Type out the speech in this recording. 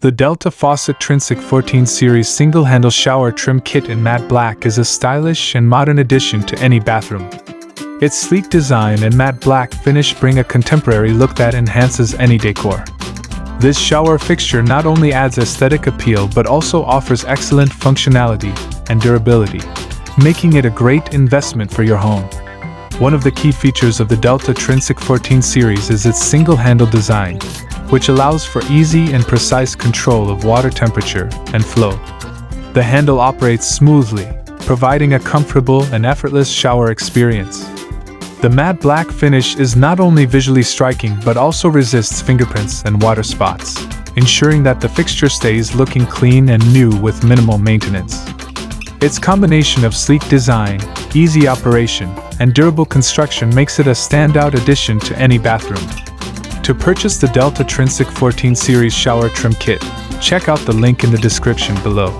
The Delta Faucet Trinsic 14 Series Single-Handle Shower Trim Kit in matte black is a stylish and modern addition to any bathroom. Its sleek design and matte black finish bring a contemporary look that enhances any decor. This shower fixture not only adds aesthetic appeal but also offers excellent functionality and durability, making it a great investment for your home. One of the key features of the Delta Trinsic 14 series is its single-handle design, which allows for easy and precise control of water temperature and flow. The handle operates smoothly, providing a comfortable and effortless shower experience. The matte black finish is not only visually striking but also resists fingerprints and water spots, ensuring that the fixture stays looking clean and new with minimal maintenance. Its combination of sleek design, easy operation, and durable construction makes it a standout addition to any bathroom. To purchase the Delta Trinsic 14 Series Shower Trim Kit, check out the link in the description below.